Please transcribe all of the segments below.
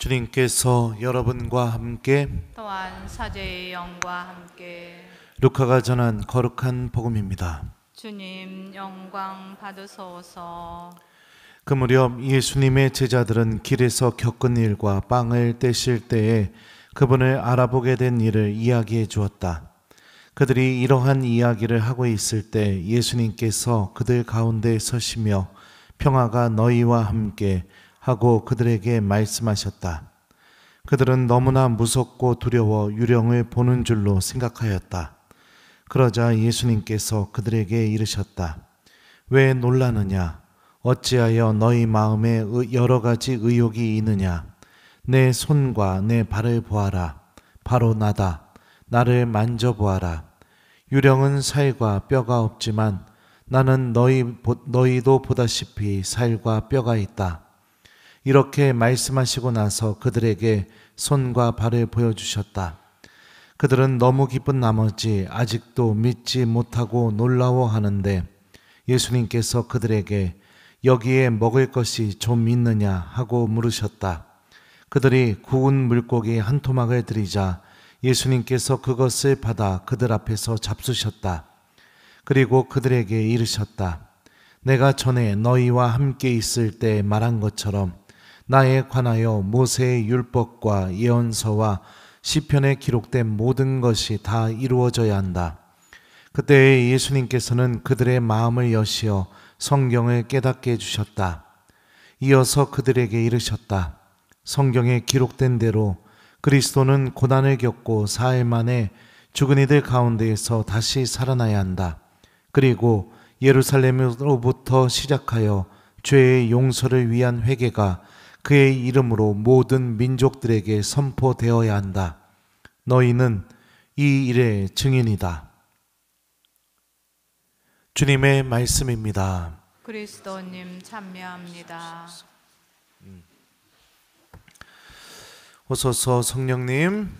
주님께서 여러분과 함께 또한 사제의 영과 함께 루카가 전한 거룩한 복음입니다. 주님 영광 받으소서. 그 무렵 예수님의 제자들은 길에서 겪은 일과 빵을 떼실 때에 그분을 알아보게 된 일을 이야기해 주었다. 그들이 이러한 이야기를 하고 있을 때 예수님께서 그들 가운데 서시며 평화가 너희와 함께 하고 그들에게 말씀하셨다. 그들은 너무나 무섭고 두려워 유령을 보는 줄로 생각하였다. 그러자 예수님께서 그들에게 이르셨다. 왜 놀라느냐? 어찌하여 너희 마음에 여러 가지 의욕이 있느냐? 내 손과 내 발을 보아라. 바로 나다. 나를 만져보아라. 유령은 살과 뼈가 없지만 나는 너희도 보다시피 살과 뼈가 있다. 이렇게 말씀하시고 나서 그들에게 손과 발을 보여주셨다. 그들은 너무 기쁜 나머지 아직도 믿지 못하고 놀라워하는데 예수님께서 그들에게 여기에 먹을 것이 좀 있느냐 하고 물으셨다. 그들이 구운 물고기 한 토막을 드리자 예수님께서 그것을 받아 그들 앞에서 잡수셨다. 그리고 그들에게 이르셨다. 내가 전에 너희와 함께 있을 때 말한 것처럼 나에 관하여 모세의 율법과 예언서와 시편에 기록된 모든 것이 다 이루어져야 한다. 그때 예수님께서는 그들의 마음을 여시어 성경을 깨닫게 해주셨다. 이어서 그들에게 이르셨다. 성경에 기록된 대로 그리스도는 고난을 겪고 사흘 만에 죽은 이들 가운데에서 다시 살아나야 한다. 그리고 예루살렘으로부터 시작하여 죄의 용서를 위한 회개가 그의 이름으로 모든 민족들에게 선포되어야 한다. 너희는 이 일의 증인이다. 주님의 말씀입니다. 그리스도님 참여합니다. 오소서 성령님,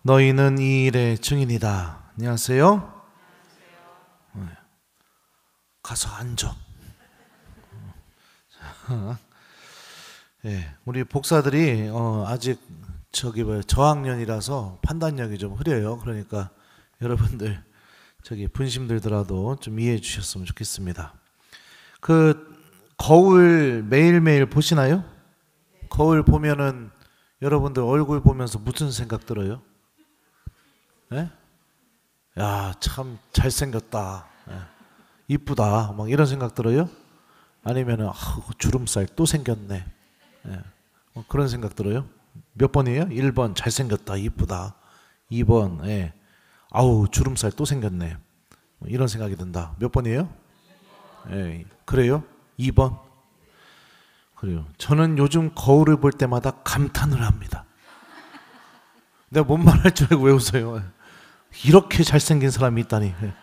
너희는 이 일의 증인이다. 안녕하세요. 가서 앉아. 예, 우리 복사들이 아직 저학년이라서 판단력이 좀 흐려요. 그러니까 여러분들 분심 들더라도 좀 이해해 주셨으면 좋겠습니다. 그 거울 매일매일 보시나요? 거울 보면은 여러분들 얼굴 보면서 무슨 생각 들어요? 예? 야, 참 잘생겼다. 예. 이쁘다. 막 이런 생각 들어요? 아니면은 주름살 또 생겼네. 예. 그런 생각 들어요? 몇 번이에요? 1번 잘생겼다. 이쁘다. 2번 예. 아우 주름살 또 생겼네. 이런 생각이 든다. 몇 번이에요? 예. 그래요? 2번? 그래요. 저는 요즘 거울을 볼 때마다 감탄을 합니다. 내가 뭔 말할 줄 알고 왜 웃어요? 이렇게 잘생긴 사람이 있다니. 예.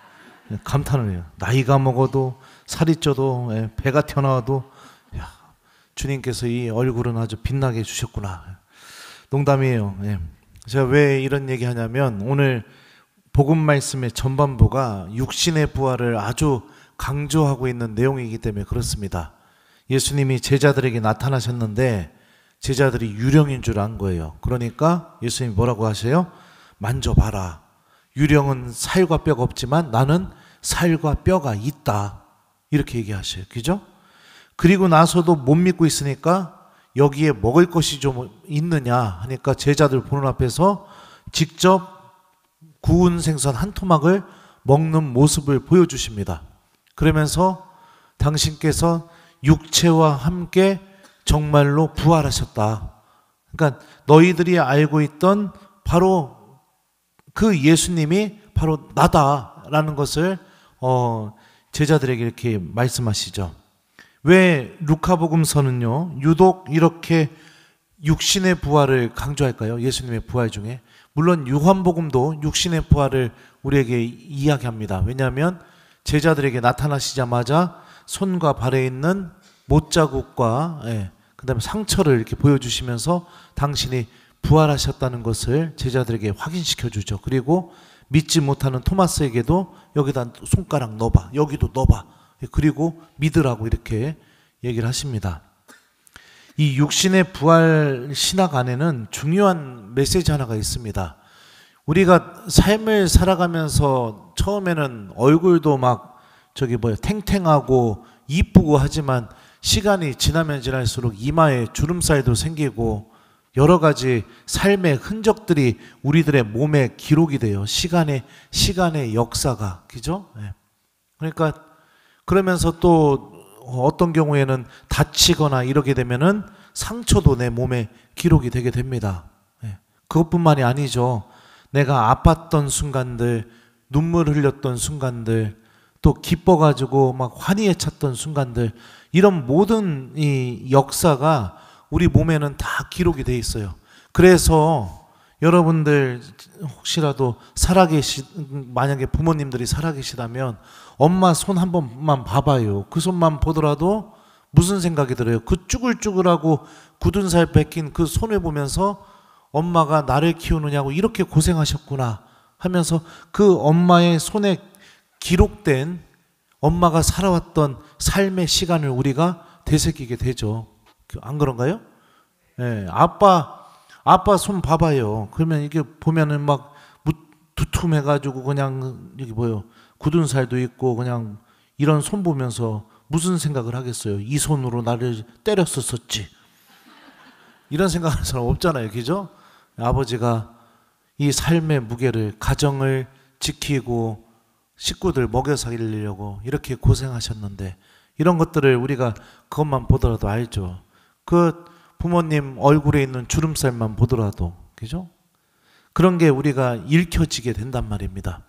감탄을 해요. 나이가 먹어도 살이 쪄도 배가 튀어나와도 야, 주님께서 이 얼굴은 아주 빛나게 해주셨구나. 농담이에요. 제가 왜 이런 얘기 하냐면 오늘 복음 말씀의 전반부가 육신의 부활을 아주 강조하고 있는 내용이기 때문에 그렇습니다. 예수님이 제자들에게 나타나셨는데 제자들이 유령인 줄 안 거예요. 그러니까 예수님이 뭐라고 하세요? 만져봐라. 유령은 살과 뼈가 없지만 나는 살과 뼈가 있다. 이렇게 얘기하셔요. 그죠? 그리고 나서도 못 믿고 있으니까 여기에 먹을 것이 좀 있느냐 하니까 제자들 보는 앞에서 직접 구운 생선 한 토막을 먹는 모습을 보여주십니다. 그러면서 당신께서 육체와 함께 정말로 부활하셨다. 그러니까 너희들이 알고 있던 바로 그 예수님이 바로 나다라는 것을 제자들에게 이렇게 말씀하시죠. 왜 루카복음서는요 유독 이렇게 육신의 부활을 강조할까요? 예수님의 부활 중에. 물론 요한복음도 육신의 부활을 우리에게 이야기합니다. 왜냐하면 제자들에게 나타나시자마자 손과 발에 있는 못자국과 그다음에 상처를 이렇게 보여주시면서 당신이 부활하셨다는 것을 제자들에게 확인시켜 주죠. 그리고 믿지 못하는 토마스에게도 여기다 손가락 넣어봐, 여기도 넣어봐, 그리고 믿으라고 이렇게 얘기를 하십니다. 이 육신의 부활 신학 안에는 중요한 메시지 하나가 있습니다. 우리가 삶을 살아가면서 처음에는 얼굴도 막 탱탱하고 이쁘고 하지만 시간이 지나면 지날수록 이마에 주름살도 생기고 여러 가지 삶의 흔적들이 우리들의 몸에 기록이 돼요. 시간의 역사가. 그죠? 네. 그러니까 그러면서 또 어떤 경우에는 다치거나 이러게 되면은 상처도 내 몸에 기록이 되게 됩니다. 네. 그것뿐만이 아니죠. 내가 아팠던 순간들, 눈물 흘렸던 순간들, 또 기뻐가지고 막 환희에 찼던 순간들, 이런 모든 이 역사가 우리 몸에는 다 기록이 돼 있어요. 그래서 여러분들 혹시라도 만약에 부모님들이 살아계시다면 엄마 손 한 번만 봐봐요. 그 손만 보더라도 무슨 생각이 들어요? 그 쭈글쭈글하고 굳은 살 뺏긴 그 손을 보면서 엄마가 나를 키우느냐고 이렇게 고생하셨구나 하면서 그 엄마의 손에 기록된 엄마가 살아왔던 삶의 시간을 우리가 되새기게 되죠. 안 그런가요? 네, 아빠 손 봐봐요. 그러면 이게 보면은 막 두툼해가지고 그냥 여기 굳은 살도 있고 그냥 이런 손 보면서 무슨 생각을 하겠어요? 이 손으로 나를 때렸었지. 이런 생각하는 사람 없잖아요, 그죠? 아버지가 이 삶의 무게를, 가정을 지키고 식구들 먹여 살리려고 이렇게 고생하셨는데 이런 것들을 우리가 그것만 보더라도 알죠. 그 부모님 얼굴에 있는 주름살만 보더라도, 그죠? 그런 게 우리가 읽혀지게 된단 말입니다.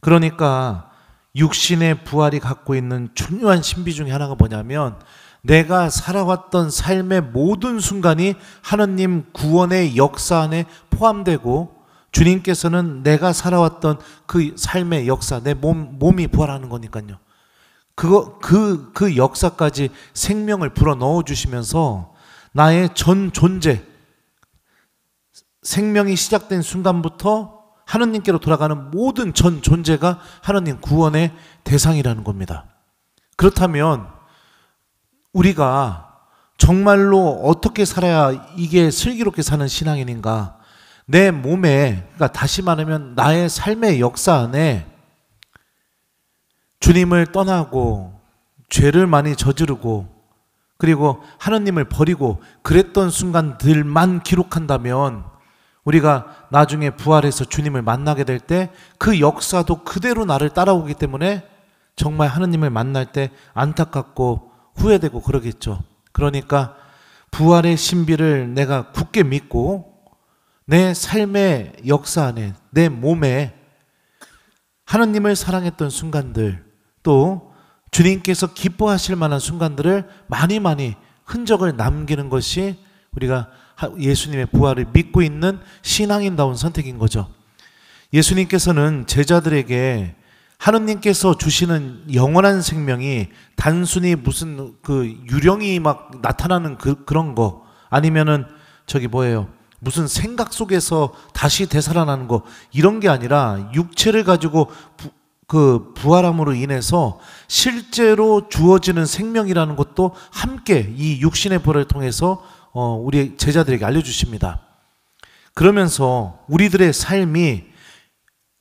그러니까 육신의 부활이 갖고 있는 중요한 신비 중에 하나가 뭐냐면 내가 살아왔던 삶의 모든 순간이 하나님 구원의 역사 안에 포함되고 주님께서는 내가 살아왔던 그 삶의 역사, 내 몸이 부활하는 거니까요. 그 역사까지 생명을 불어 넣어 주시면서 나의 전 존재, 생명이 시작된 순간부터 하느님께로 돌아가는 모든 전 존재가 하느님 구원의 대상이라는 겁니다. 그렇다면 우리가 정말로 어떻게 살아야 이게 슬기롭게 사는 신앙인인가? 내 몸에, 그러니까 다시 말하면 나의 삶의 역사 안에 주님을 떠나고 죄를 많이 저지르고 그리고 하느님을 버리고 그랬던 순간들만 기록한다면 우리가 나중에 부활해서 주님을 만나게 될 때 그 역사도 그대로 나를 따라오기 때문에 정말 하느님을 만날 때 안타깝고 후회되고 그러겠죠. 그러니까 부활의 신비를 내가 굳게 믿고 내 삶의 역사 안에, 내 몸에 하느님을 사랑했던 순간들, 또 주님께서 기뻐하실 만한 순간들을 많이 흔적을 남기는 것이 우리가 예수님의 부활을 믿고 있는 신앙인다운 선택인 거죠. 예수님께서는 제자들에게 하느님께서 주시는 영원한 생명이 단순히 무슨 유령이 막 나타나는 그런 거 아니면은 무슨 생각 속에서 다시 되살아나는 거 이런 게 아니라 육체를 가지고 부활함으로 인해서 실제로 주어지는 생명이라는 것도 함께 이 육신의 부활을 통해서 우리 제자들에게 알려주십니다. 그러면서 우리들의 삶이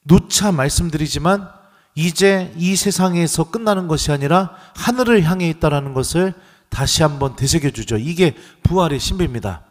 누차 말씀드리지만 이제 이 세상에서 끝나는 것이 아니라 하늘을 향해 있다는 것을 다시 한번 되새겨주죠. 이게 부활의 신비입니다.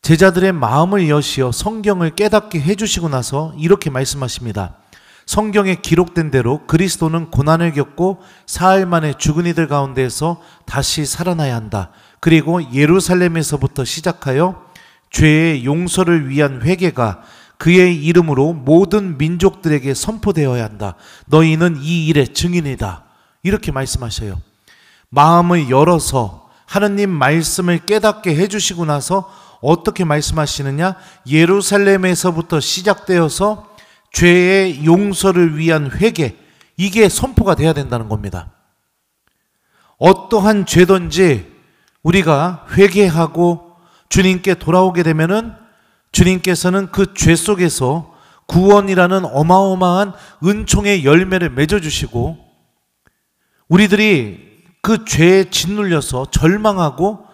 제자들의 마음을 여시어 성경을 깨닫게 해주시고 나서 이렇게 말씀하십니다. 성경에 기록된 대로 그리스도는 고난을 겪고 사흘 만에 죽은 이들 가운데에서 다시 살아나야 한다. 그리고 예루살렘에서부터 시작하여 죄의 용서를 위한 회개가 그의 이름으로 모든 민족들에게 선포되어야 한다. 너희는 이 일의 증인이다. 이렇게 말씀하셔요. 마음을 열어서 하느님 말씀을 깨닫게 해주시고 나서 어떻게 말씀하시느냐? 예루살렘에서부터 시작되어서 죄의 용서를 위한 회개, 이게 선포가 돼야 된다는 겁니다. 어떠한 죄든지 우리가 회개하고 주님께 돌아오게 되면은 주님께서는 그 죄 속에서 구원이라는 어마어마한 은총의 열매를 맺어주시고 우리들이 그 죄에 짓눌려서 절망하고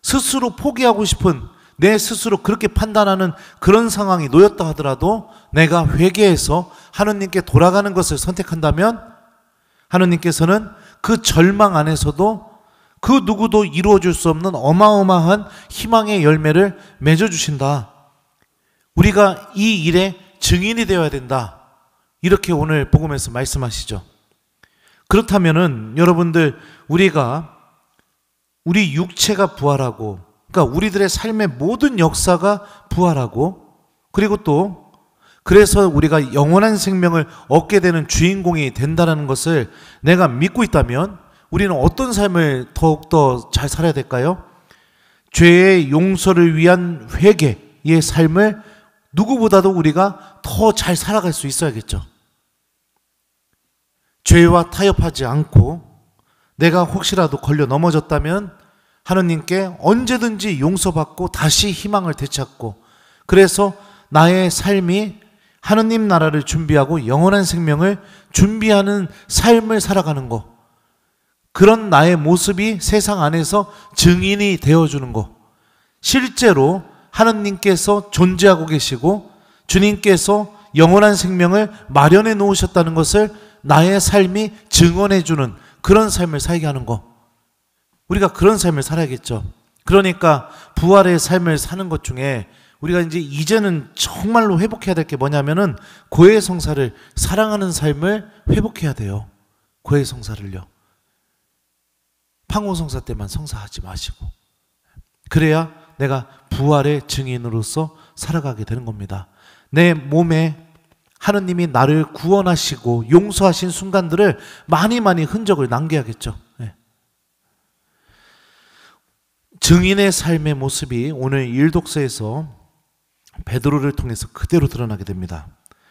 스스로 포기하고 싶은, 내 스스로 그렇게 판단하는 그런 상황이 놓였다 하더라도 내가 회개해서 하느님께 돌아가는 것을 선택한다면 하느님께서는 그 절망 안에서도 그 누구도 이루어줄 수 없는 어마어마한 희망의 열매를 맺어주신다. 우리가 이 일에 증인이 되어야 된다. 이렇게 오늘 복음에서 말씀하시죠. 그렇다면은 여러분들, 우리 육체가 부활하고, 그러니까 우리들의 삶의 모든 역사가 부활하고, 그리고 또 그래서 우리가 영원한 생명을 얻게 되는 주인공이 된다는 것을 내가 믿고 있다면 우리는 어떤 삶을 더욱더 잘 살아야 될까요? 죄의 용서를 위한 회개의 삶을 누구보다도 우리가 더 잘 살아갈 수 있어야겠죠. 죄와 타협하지 않고 내가 혹시라도 걸려 넘어졌다면 하느님께 언제든지 용서받고 다시 희망을 되찾고, 그래서 나의 삶이 하느님 나라를 준비하고 영원한 생명을 준비하는 삶을 살아가는 것, 그런 나의 모습이 세상 안에서 증인이 되어주는 것, 실제로 하느님께서 존재하고 계시고 주님께서 영원한 생명을 마련해 놓으셨다는 것을 나의 삶이 증언해주는 그런 삶을 살게 하는 것, 우리가 그런 삶을 살아야겠죠. 그러니까 부활의 삶을 사는 것 중에 우리가 이제는 정말로 회복해야 될 게 뭐냐면은 고해 성사를 사랑하는 삶을 회복해야 돼요. 고해 성사를요. 팡호 성사 때만 성사하지 마시고, 그래야 내가 부활의 증인으로서 살아가게 되는 겁니다. 내 몸에 하느님이 나를 구원하시고 용서하신 순간들을 많이 흔적을 남겨야겠죠. 네. 증인의 삶의 모습이 오늘 일독서에서 베드로를 통해서 그대로 드러나게 됩니다.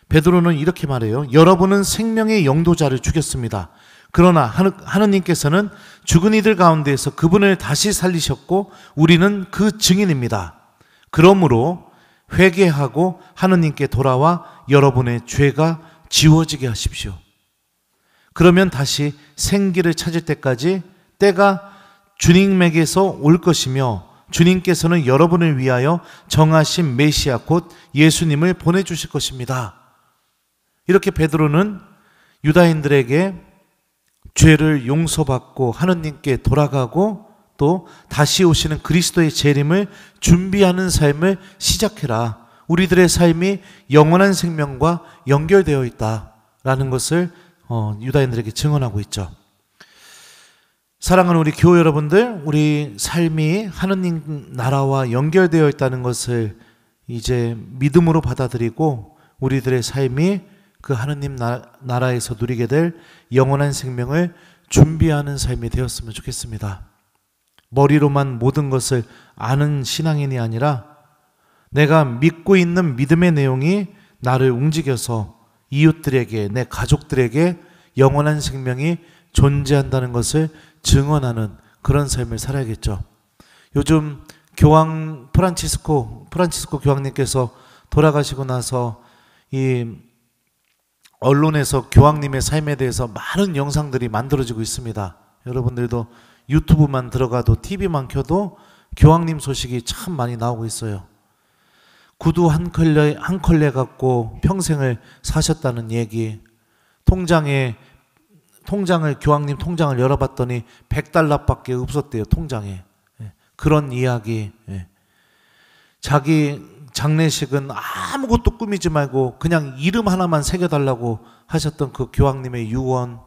베드로는 이렇게 말해요. 여러분은 생명의 영도자를 죽였습니다. 그러나 하느님께서는 죽은 이들 가운데에서 그분을 다시 살리셨고 우리는 그 증인입니다. 그러므로 회개하고 하느님께 돌아와 여러분의 죄가 지워지게 하십시오. 그러면 다시 생기를 찾을 때까지 때가 주님에게서 올 것이며 주님께서는 여러분을 위하여 정하신 메시아 곧 예수님을 보내주실 것입니다. 이렇게 베드로는 유다인들에게 죄를 용서받고 하느님께 돌아가고 또 다시 오시는 그리스도의 재림을 준비하는 삶을 시작해라. 우리들의 삶이 영원한 생명과 연결되어 있다라는 것을 유다인들에게 증언하고 있죠. 사랑하는 우리 교회 여러분들, 우리 삶이 하느님 나라와 연결되어 있다는 것을 이제 믿음으로 받아들이고 우리들의 삶이 그 하느님 나라에서 누리게 될 영원한 생명을 준비하는 삶이 되었으면 좋겠습니다. 머리로만 모든 것을 아는 신앙인이 아니라 내가 믿고 있는 믿음의 내용이 나를 움직여서 이웃들에게, 내 가족들에게 영원한 생명이 존재한다는 것을 증언하는 그런 삶을 살아야겠죠. 요즘 교황 프란치스코 교황님께서 돌아가시고 나서 이 언론에서 교황님의 삶에 대해서 많은 영상들이 만들어지고 있습니다. 여러분들도 유튜브만 들어가도 TV만 켜도 교황님 소식이 참 많이 나오고 있어요. 구두 한 컬레 갖고 평생을 사셨다는 얘기, 교황님 통장을 열어봤더니 $100밖에 없었대요, 통장에. 그런 이야기. 자기 장례식은 아무것도 꾸미지 말고 그냥 이름 하나만 새겨달라고 하셨던 그 교황님의 유언.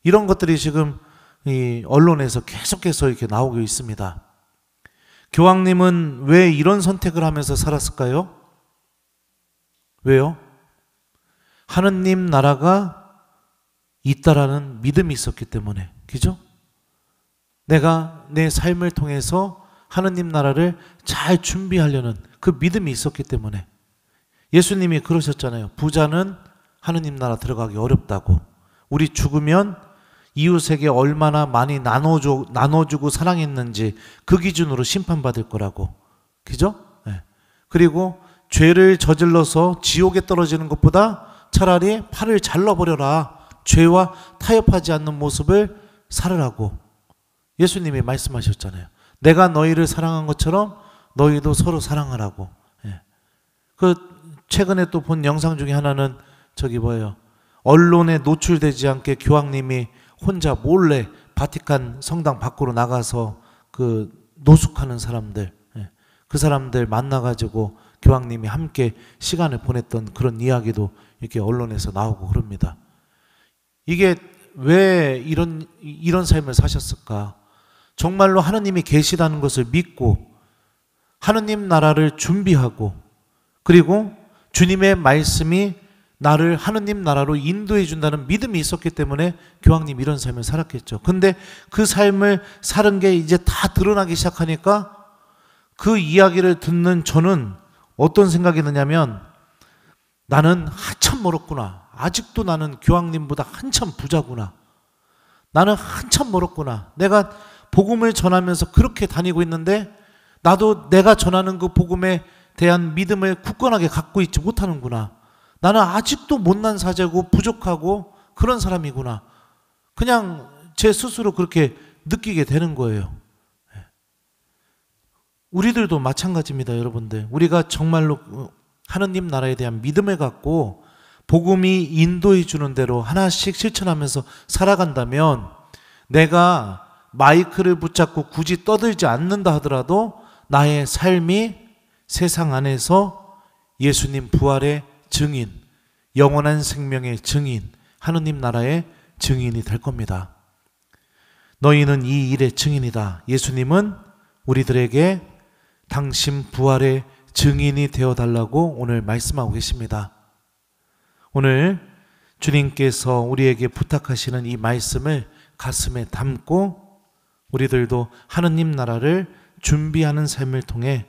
이런 것들이 지금 이 언론에서 계속해서 이렇게 나오고 있습니다. 교황님은 왜 이런 선택을 하면서 살았을까요? 왜요? 하느님 나라가 있다라는 믿음이 있었기 때문에, 그죠? 내가 내 삶을 통해서 하느님 나라를 잘 준비하려는 그 믿음이 있었기 때문에. 예수님이 그러셨잖아요. 부자는 하느님 나라 들어가기 어렵다고. 우리 죽으면 이웃에게 얼마나 많이 나눠주고 사랑했는지 그 기준으로 심판받을 거라고. 그죠? 네. 그리고 죄를 저질러서 지옥에 떨어지는 것보다 차라리 팔을 잘라버려라. 죄와 타협하지 않는 모습을 살으라고 예수님이 말씀하셨잖아요. 내가 너희를 사랑한 것처럼 너희도 서로 사랑하라고. 예. 그 최근에 또 본 영상 중에 하나는 저기 뭐예요? 언론에 노출되지 않게 교황님이 혼자 몰래 바티칸 성당 밖으로 나가서 그 노숙하는 사람들, 예. 그 사람들 만나가지고 교황님이 함께 시간을 보냈던 그런 이야기도 이렇게 언론에서 나오고 그럽니다. 이게 왜 이런 삶을 사셨을까? 정말로 하느님이 계시다는 것을 믿고 하느님 나라를 준비하고 그리고 주님의 말씀이 나를 하느님 나라로 인도해 준다는 믿음이 있었기 때문에 교황님 이런 삶을 살았겠죠. 근데 그 삶을 사는 게 이제 다 드러나기 시작하니까 그 이야기를 듣는 저는 어떤 생각이 드냐면 나는 한참 멀었구나. 아직도 나는 교황님보다 한참 부자구나. 나는 한참 멀었구나. 내가 복음을 전하면서 그렇게 다니고 있는데 나도 내가 전하는 그 복음에 대한 믿음을 굳건하게 갖고 있지 못하는구나. 나는 아직도 못난 사제고 부족하고 그런 사람이구나. 그냥 제 스스로 그렇게 느끼게 되는 거예요. 우리들도 마찬가지입니다, 여러분들. 우리가 정말로 하느님 나라에 대한 믿음을 갖고 복음이 인도해 주는 대로 하나씩 실천하면서 살아간다면 내가 마이크를 붙잡고 굳이 떠들지 않는다 하더라도 나의 삶이 세상 안에서 예수님 부활의 증인, 영원한 생명의 증인, 하느님 나라의 증인이 될 겁니다. 너희는 이 일의 증인이다. 예수님은 우리들에게 당신 부활의 증인이 되어달라고 오늘 말씀하고 계십니다. 오늘 주님께서 우리에게 부탁하시는 이 말씀을 가슴에 담고 우리들도 하느님 나라를 준비하는 삶을 통해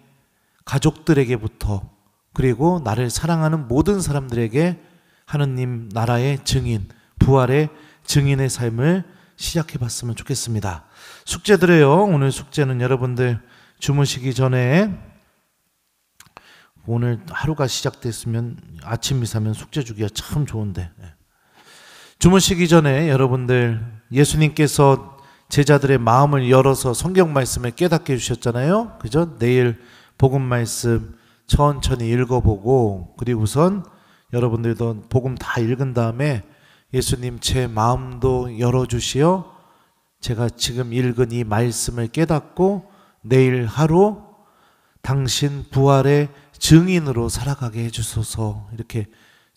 가족들에게부터 그리고 나를 사랑하는 모든 사람들에게 하느님 나라의 증인, 부활의 증인의 삶을 시작해 봤으면 좋겠습니다. 숙제 드려요. 오늘 숙제는 여러분들 주무시기 전에 오늘 하루가 시작됐으면 아침 미사면 숙제 주기가 참 좋은데 주무시기 전에 여러분들 예수님께서 제자들의 마음을 열어서 성경 말씀을 깨닫게 해주셨잖아요. 그죠? 내일 복음 말씀 천천히 읽어보고 그리고선 여러분들도 복음 다 읽은 다음에 예수님 제 마음도 열어주시어 제가 지금 읽은 이 말씀을 깨닫고 내일 하루 당신 부활의 증인으로 살아가게 해주소서 이렇게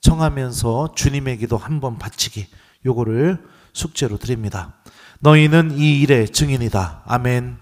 청하면서 주님에게도 한번 바치기 요거를 숙제로 드립니다. 너희는 이 일의 증인이다. 아멘.